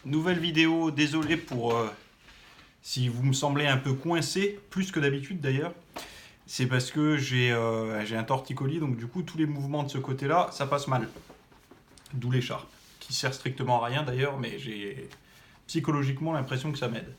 Nouvelle vidéo, désolé pour si vous me semblez un peu coincé, plus que d'habitude d'ailleurs. C'est parce que j'ai un torticolis, donc du coup tous les mouvements de ce côté-là, ça passe mal. D'où l'écharpe, qui sert strictement à rien d'ailleurs, mais j'ai psychologiquement l'impression que ça m'aide.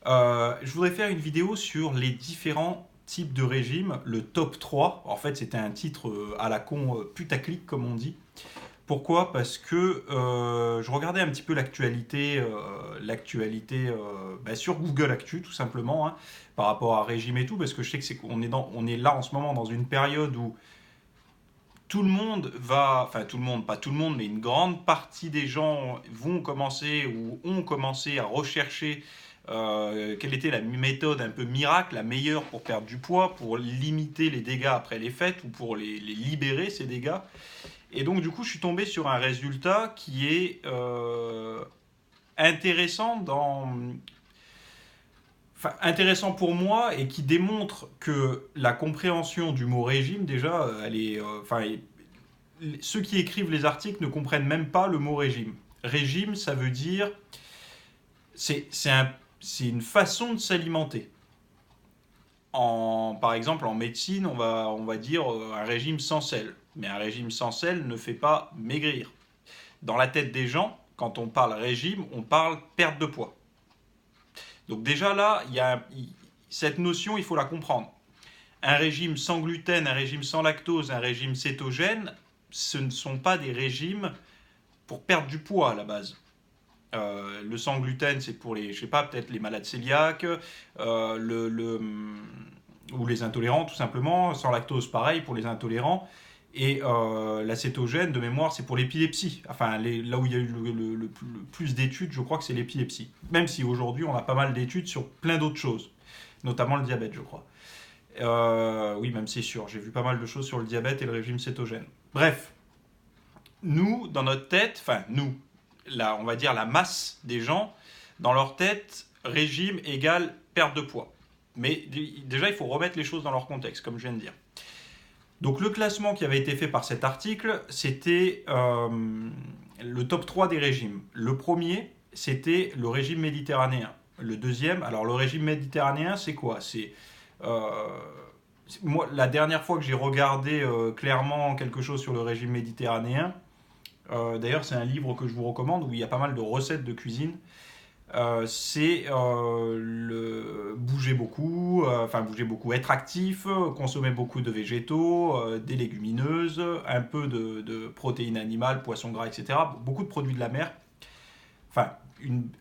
Je voudrais faire une vidéo sur les différents types de régimes, le top 3. En fait, c'était un titre à la con putaclic, comme on dit. Pourquoi? Parce que je regardais un petit peu l'actualité sur Google Actu, tout simplement, hein, par rapport à régime et tout, parce que je sais que on est là en ce moment dans une période où tout le monde va, enfin tout le monde, pas tout le monde, mais une grande partie des gens vont commencer ou ont commencé à rechercher quelle était la méthode un peu miracle, la meilleure pour perdre du poids, pour limiter les dégâts après les fêtes ou pour les libérer ces dégâts. Et donc, du coup, je suis tombé sur un résultat qui est intéressant enfin, intéressant pour moi et qui démontre que la compréhension du mot régime, déjà, elle est, ceux qui écrivent les articles ne comprennent même pas le mot régime. Régime, ça veut dire, c'est une façon de s'alimenter. Par exemple, en médecine, on va dire un régime sans sel. Mais un régime sans sel ne fait pas maigrir. Dans la tête des gens, quand on parle régime, on parle perte de poids. Donc déjà là, cette notion, il faut la comprendre. Un régime sans gluten, un régime sans lactose, un régime cétogène, ce ne sont pas des régimes pour perdre du poids à la base. Le sans gluten, c'est pour les, je sais pas, peut-être les malades cœliaques, ou les intolérants tout simplement. Sans lactose, pareil pour les intolérants. Et l'acétogène, de mémoire, c'est pour l'épilepsie. Enfin, là où il y a eu le plus d'études, je crois que c'est l'épilepsie. Même si aujourd'hui, on a pas mal d'études sur plein d'autres choses, notamment le diabète, je crois. Oui, même c'est sûr, j'ai vu pas mal de choses sur le diabète et le régime cétogène. Bref, nous, dans notre tête, enfin, nous, là, on va dire la masse des gens, dans leur tête, régime égale perte de poids. Mais déjà, il faut remettre les choses dans leur contexte, comme je viens de dire. Donc le classement qui avait été fait par cet article, c'était le top 3 des régimes. Le premier, c'était le régime méditerranéen. Le deuxième, alors le régime méditerranéen, c'est quoi? Euh, moi, la dernière fois que j'ai regardé clairement quelque chose sur le régime méditerranéen, d'ailleurs c'est un livre que je vous recommande où il y a pas mal de recettes de cuisine, c'est le bouger beaucoup, être actif, consommer beaucoup de végétaux, des légumineuses, un peu de protéines animales, poissons gras, etc. Beaucoup de produits de la mer. Enfin,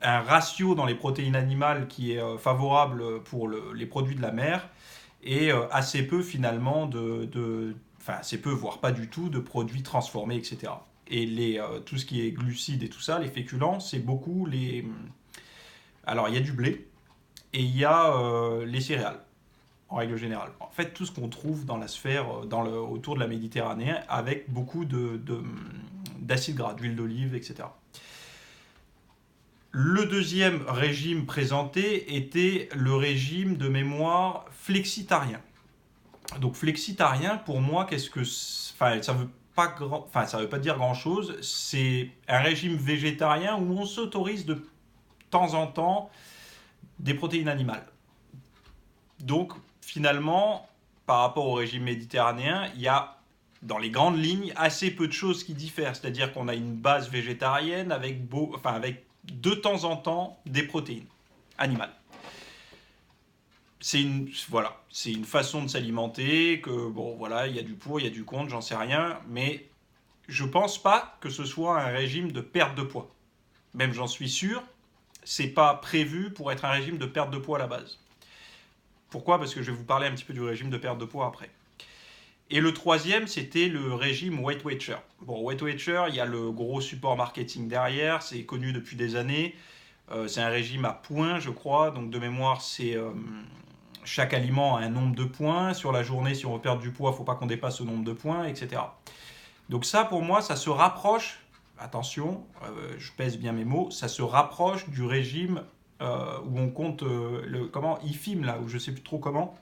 un ratio dans les protéines animales qui est favorable pour les produits de la mer et assez peu finalement enfin assez peu, voire pas du tout, de produits transformés, etc. Et tout ce qui est glucides et tout ça, les féculents, c'est beaucoup les, alors, il y a du blé et il y a les céréales, en règle générale. En fait, tout ce qu'on trouve dans la sphère, autour de la Méditerranée, avec beaucoup d'acides gras, d'huile d'olive, etc. Le deuxième régime présenté était le régime de mémoire flexitarien. Donc, flexitarien, pour moi, qu'est-ce que. Enfin, ça veut pas dire grand-chose. C'est un régime végétarien où on s'autorise de temps en temps des protéines animales. Donc, finalement, par rapport au régime méditerranéen, il y a, dans les grandes lignes, assez peu de choses qui diffèrent. C'est-à-dire qu'on a une base végétarienne avec de temps en temps des protéines animales. C'est une façon de s'alimenter, que, bon, voilà, il y a du pour, il y a du contre, j'en sais rien, mais je pense pas que ce soit un régime de perte de poids. Même j'en suis sûr, c'est pas prévu pour être un régime de perte de poids à la base. Pourquoi? Parce que je vais vous parler un petit peu du régime de perte de poids après. Et le troisième, c'était le régime Weight Watcher. Bon, Weight Watcher, il y a le gros support marketing derrière, c'est connu depuis des années. C'est un régime à points, je crois. Donc de mémoire, c'est chaque aliment a un nombre de points. Sur la journée, si on veut perdre du poids, il ne faut pas qu'on dépasse ce nombre de points, etc. Donc ça, pour moi, ça se rapproche, attention, je pèse bien mes mots, ça se rapproche du régime où on compte comment IFIM là, où je sais plus trop comment,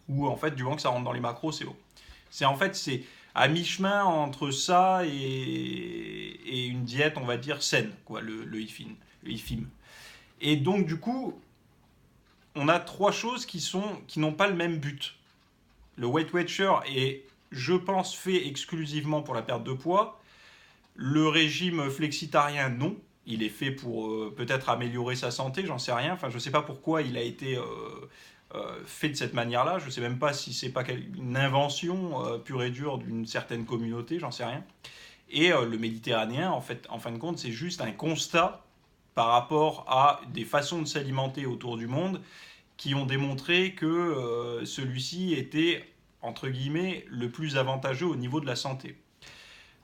où en fait du moment que ça rentre dans les macros, c'est bon. C'est en fait c'est à mi-chemin entre ça et une diète, on va dire, saine, quoi, le IFIM, le IFIM. Et donc, du coup, on a trois choses qui n'ont pas le même but. Le Weight Watcher est, je pense, fait exclusivement pour la perte de poids. Le régime flexitarien, non. Il est fait pour peut-être améliorer sa santé, j'en sais rien. Enfin, je ne sais pas pourquoi il a été fait de cette manière-là. Je ne sais même pas si c'est pas une invention pure et dure d'une certaine communauté, j'en sais rien. Et le méditerranéen, en fait, en fin de compte, c'est juste un constat par rapport à des façons de s'alimenter autour du monde qui ont démontré que celui-ci était, entre guillemets, le plus avantageux au niveau de la santé.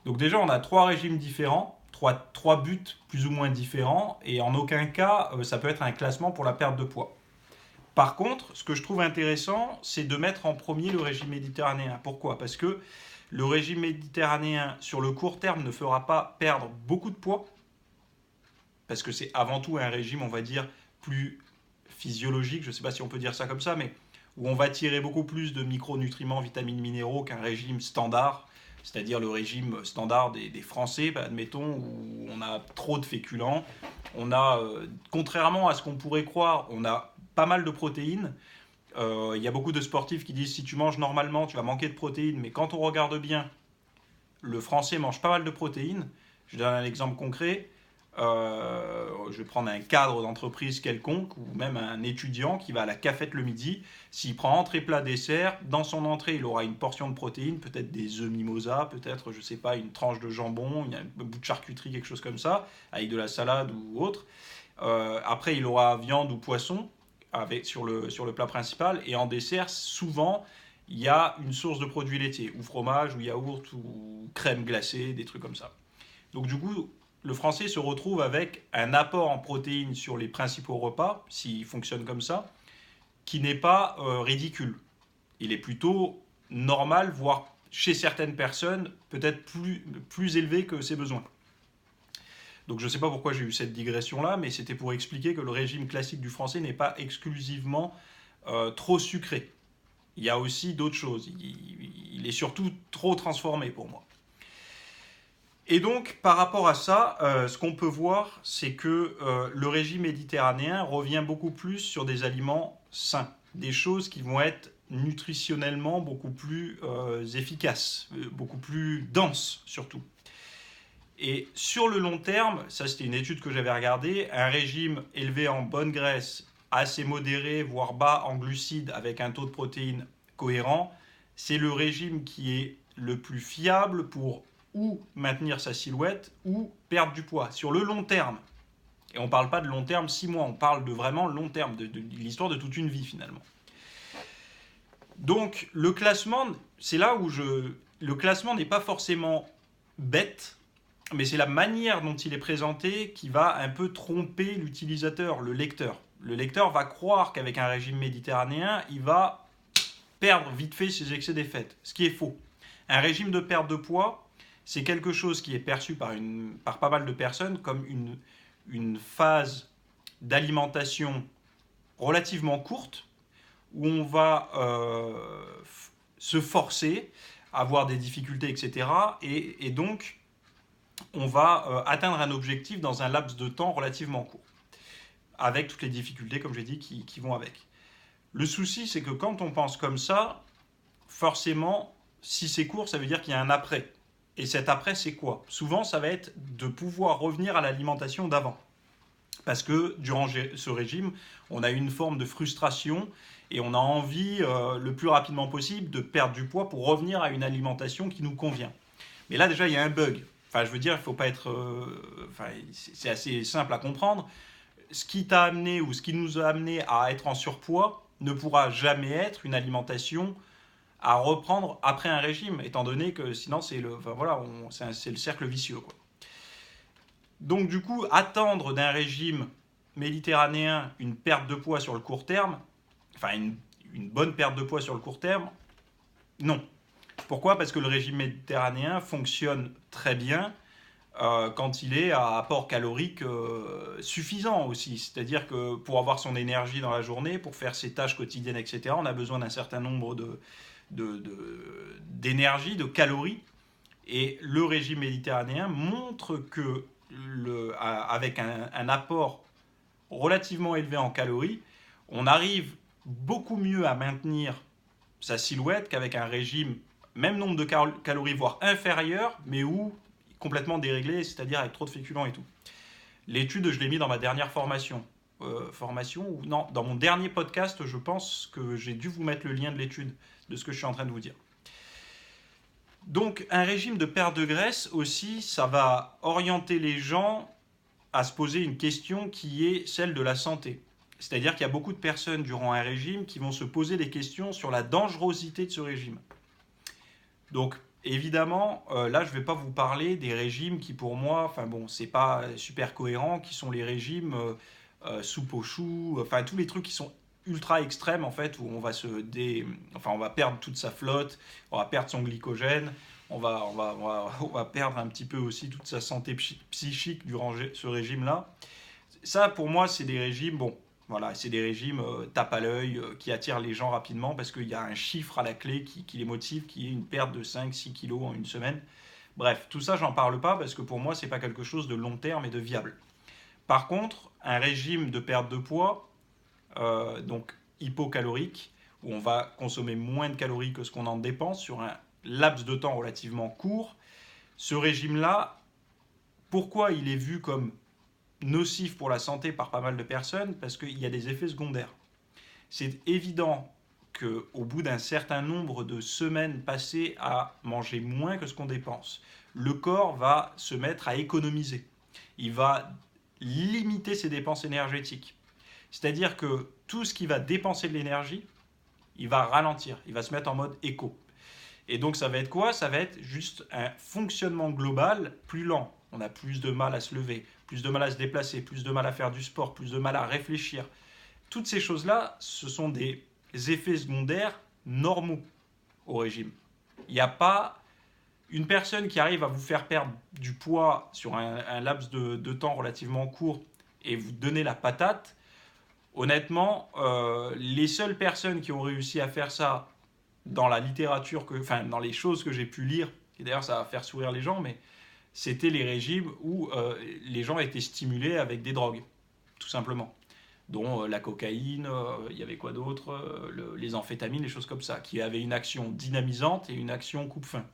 Donc déjà, on a trois régimes différents, trois buts plus ou moins différents, et en aucun cas, ça peut être un classement pour la perte de poids. Par contre, ce que je trouve intéressant, c'est de mettre en premier le régime méditerranéen. Pourquoi ? Parce que le régime méditerranéen, sur le court terme, ne fera pas perdre beaucoup de poids, parce que c'est avant tout un régime, on va dire, plus physiologique, je ne sais pas si on peut dire ça comme ça, mais où on va tirer beaucoup plus de micronutriments, vitamines, minéraux qu'un régime standard, c'est-à-dire le régime standard des Français, admettons, où on a trop de féculents. On a, contrairement à ce qu'on pourrait croire, on a pas mal de protéines. Il y a beaucoup de sportifs qui disent si tu manges normalement, tu vas manquer de protéines, mais quand on regarde bien, le Français mange pas mal de protéines. Je donne un exemple concret. Je vais prendre un cadre d'entreprise quelconque ou même un étudiant qui va à la cafette le midi. S'il prend entrée, plat, dessert, dans son entrée, il aura une portion de protéines, peut-être des œufs mimosa, peut-être, je sais pas, une tranche de jambon, un bout de charcuterie, quelque chose comme ça, avec de la salade ou autre. Après, il aura viande ou poisson sur le plat principal. Et en dessert, souvent, il y a une source de produits laitiers, ou fromage, ou yaourt, ou crème glacée, des trucs comme ça. Donc du coup, le français se retrouve avec un apport en protéines sur les principaux repas, s'il fonctionne comme ça, qui n'est pas ridicule. Il est plutôt normal, voire chez certaines personnes, peut-être plus élevé que ses besoins. Donc je ne sais pas pourquoi j'ai eu cette digression-là, mais c'était pour expliquer que le régime classique du français n'est pas exclusivement trop sucré. Il y a aussi d'autres choses. Il est surtout trop transformé pour moi. Et donc, par rapport à ça, ce qu'on peut voir, c'est que le régime méditerranéen revient beaucoup plus sur des aliments sains, des choses qui vont être nutritionnellement beaucoup plus efficaces, beaucoup plus denses surtout. Et sur le long terme, ça c'était une étude que j'avais regardée, un régime élevé en bonne graisse, assez modéré, voire bas en glucides, avec un taux de protéines cohérent, c'est le régime qui est le plus fiable pour ou maintenir sa silhouette ou perdre du poids sur le long terme. Et on ne parle pas de long terme 6 mois, on parle de vraiment long terme, de l'histoire de toute une vie finalement. Donc le classement, c'est là où le classement n'est pas forcément bête, mais c'est la manière dont il est présenté qui va un peu tromper l'utilisateur, le lecteur. Le lecteur va croire qu'avec un régime méditerranéen, il va perdre vite fait ses excès des fêtes, ce qui est faux. Un régime de perte de poids, c'est quelque chose qui est perçu par pas mal de personnes comme une phase d'alimentation relativement courte où on va se forcer, avoir des difficultés, etc. Et donc, on va atteindre un objectif dans un laps de temps relativement court, avec toutes les difficultés, comme j'ai dit, qui vont avec. Le souci, c'est que quand on pense comme ça, forcément, si c'est court, ça veut dire qu'il y a un après. Et cet après, c'est quoi ? Souvent, ça va être de pouvoir revenir à l'alimentation d'avant. Parce que durant ce régime, on a une forme de frustration et on a envie, le plus rapidement possible, de perdre du poids pour revenir à une alimentation qui nous convient. Mais là, déjà, il y a un bug. Enfin, je veux dire, il ne faut pas être... c'est assez simple à comprendre. Ce qui t'a amené ou ce qui nous a amené à être en surpoids ne pourra jamais être une alimentation à reprendre après un régime, étant donné que sinon c'est le cercle vicieux, quoi. Donc du coup, attendre d'un régime méditerranéen une perte de poids sur le court terme, enfin une bonne perte de poids sur le court terme, non. Pourquoi ? Parce que le régime méditerranéen fonctionne très bien quand il est à apport calorique suffisant aussi. C'est-à-dire que pour avoir son énergie dans la journée, pour faire ses tâches quotidiennes, etc., on a besoin d'un certain nombre d'énergie, de calories. Et le régime méditerranéen montre que, avec un apport relativement élevé en calories, on arrive beaucoup mieux à maintenir sa silhouette qu'avec un régime, même nombre de calories, voire inférieur, mais où complètement déréglé, c'est-à-dire avec trop de féculents et tout. L'étude, je l'ai mis dans ma dernière formation. Ou non, dans mon dernier podcast, je pense que j'ai dû vous mettre le lien de l'étude, de ce que je suis en train de vous dire. Donc, un régime de perte de graisse aussi, ça va orienter les gens à se poser une question qui est celle de la santé. C'est-à-dire qu'il y a beaucoup de personnes durant un régime qui vont se poser des questions sur la dangerosité de ce régime. Donc, évidemment, là, je ne vais pas vous parler des régimes qui, pour moi, enfin bon, c'est pas super cohérent, qui sont les régimes soupe aux choux, enfin tous les trucs qui sont ultra extrêmes en fait, où on va on va perdre toute sa flotte, on va perdre son glycogène, on va perdre un petit peu aussi toute sa santé psychique durant ce régime-là. Ça, pour moi, c'est des régimes, bon, voilà, c'est des régimes tape à l'œil qui attirent les gens rapidement parce qu'il y a un chiffre à la clé qui les motive, qui est une perte de 5-6 kilos en une semaine. Bref, tout ça, j'en parle pas parce que pour moi, c'est pas quelque chose de long terme et de viable. Par contre, un régime de perte de poids, donc hypocalorique, où on va consommer moins de calories que ce qu'on en dépense sur un laps de temps relativement court, ce régime-là, pourquoi il est vu comme nocif pour la santé par pas mal de personnes? Parce qu'il y a des effets secondaires. C'est évident qu'au bout d'un certain nombre de semaines passées à manger moins que ce qu'on dépense, le corps va se mettre à économiser. Il va limiter ses dépenses énergétiques. C'est-à-dire que tout ce qui va dépenser de l'énergie, il va ralentir, il va se mettre en mode éco. Et donc ça va être quoi? Ça va être juste un fonctionnement global plus lent. On a plus de mal à se lever, plus de mal à se déplacer, plus de mal à faire du sport, plus de mal à réfléchir. Toutes ces choses-là, ce sont des effets secondaires normaux au régime. Il n'y a pas une personne qui arrive à vous faire perdre du poids sur un laps de temps relativement court et vous donner la patate. Honnêtement, les seules personnes qui ont réussi à faire ça dans la littérature, dans les choses que j'ai pu lire, et d'ailleurs ça va faire sourire les gens, mais c'était les régimes où les gens étaient stimulés avec des drogues, tout simplement. Dont la cocaïne, il y avait quoi d'autre, les amphétamines, les choses comme ça, qui avaient une action dynamisante et une action coupe-faim.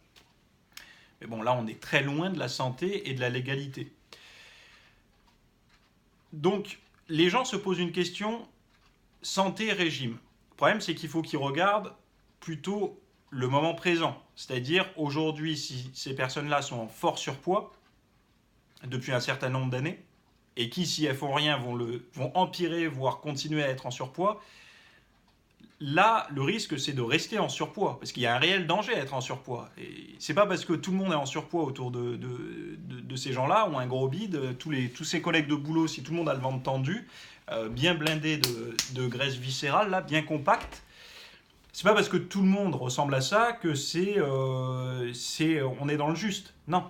Mais bon, là, on est très loin de la santé et de la légalité. Donc, les gens se posent une question santé-régime. Le problème, c'est qu'il faut qu'ils regardent plutôt le moment présent. C'est-à-dire, aujourd'hui, si ces personnes-là sont en fort surpoids, depuis un certain nombre d'années, et qui, si elles font rien, vont empirer, voire continuer à être en surpoids, là, le risque, c'est de rester en surpoids, parce qu'il y a un réel danger à être en surpoids. Et c'est pas parce que tout le monde est en surpoids autour de ces gens-là, ont un gros bide, tous ces collègues de boulot, si tout le monde a le ventre tendu, bien blindé de graisse viscérale, là, bien compacte, c'est pas parce que tout le monde ressemble à ça que on est dans le juste. Non.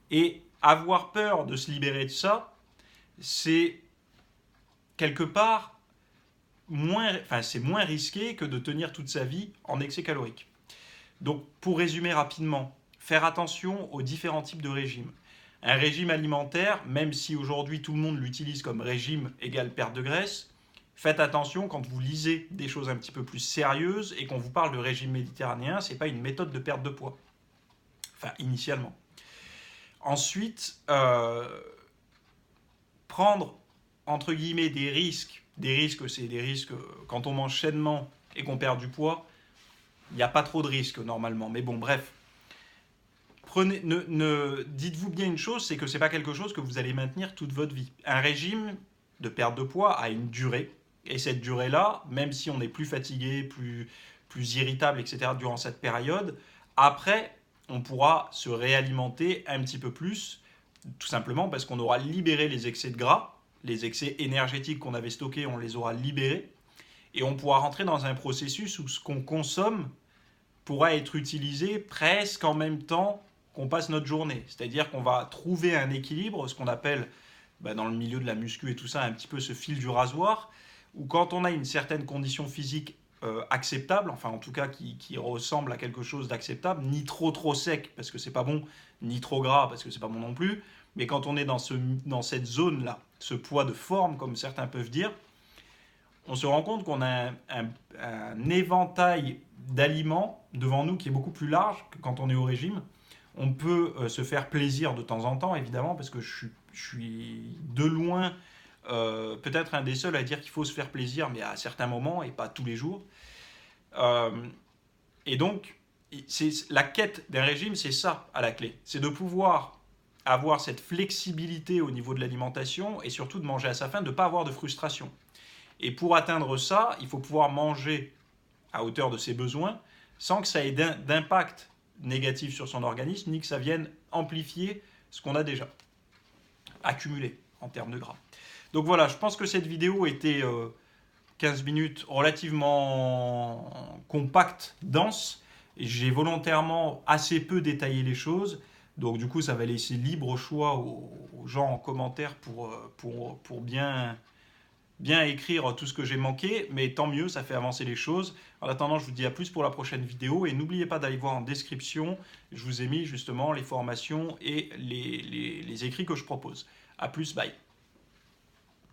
Et avoir peur de se libérer de ça, c'est quelque part c'est moins risqué que de tenir toute sa vie en excès calorique. Donc, pour résumer rapidement, faire attention aux différents types de régimes. Un régime alimentaire, même si aujourd'hui tout le monde l'utilise comme régime égale perte de graisse, faites attention quand vous lisez des choses un petit peu plus sérieuses et qu'on vous parle de régime méditerranéen, ce n'est pas une méthode de perte de poids. Enfin, initialement. Ensuite, prendre, entre guillemets, des risques. Des risques, c'est des risques, quand on mange sainement et qu'on perd du poids, il n'y a pas trop de risques normalement. Mais bon, bref. Dites-vous bien une chose, c'est que ce n'est pas quelque chose que vous allez maintenir toute votre vie. Un régime de perte de poids a une durée. Et cette durée-là, même si on est plus fatigué, plus irritable, etc., durant cette période, après, on pourra se réalimenter un petit peu plus, tout simplement parce qu'on aura libéré les excès de gras, les excès énergétiques qu'on avait stockés, on les aura libérés, et on pourra rentrer dans un processus où ce qu'on consomme pourra être utilisé presque en même temps qu'on passe notre journée. C'est-à-dire qu'on va trouver un équilibre, ce qu'on appelle, dans le milieu de la muscu et tout ça, un petit peu ce fil du rasoir, où quand on a une certaine condition physique acceptable, enfin en tout cas qui ressemble à quelque chose d'acceptable, ni trop sec parce que c'est pas bon, ni trop gras parce que c'est pas bon non plus. Mais quand on est dans cette zone-là, ce poids de forme, comme certains peuvent dire, on se rend compte qu'on a un éventail d'aliments devant nous qui est beaucoup plus large que quand on est au régime. On peut se faire plaisir de temps en temps, évidemment, parce que je suis de loin peut-être un des seuls à dire qu'il faut se faire plaisir, mais à certains moments et pas tous les jours. Euh, et donc, la quête d'un régime, c'est ça à la clé. C'est de pouvoir avoir cette flexibilité au niveau de l'alimentation et surtout de manger à sa faim, de ne pas avoir de frustration. Et pour atteindre ça, il faut pouvoir manger à hauteur de ses besoins sans que ça ait d'impact négatif sur son organisme, ni que ça vienne amplifier ce qu'on a déjà accumulé en termes de gras. Donc voilà, je pense que cette vidéo était 15 minutes relativement compacte, dense. J'ai volontairement assez peu détaillé les choses. Donc du coup, ça va laisser libre choix aux gens en commentaire pour bien écrire tout ce que j'ai manqué. Mais tant mieux, ça fait avancer les choses. En attendant, je vous dis à plus pour la prochaine vidéo. Et n'oubliez pas d'aller voir en description. Je vous ai mis justement les formations et les écrits que je propose. À plus, bye.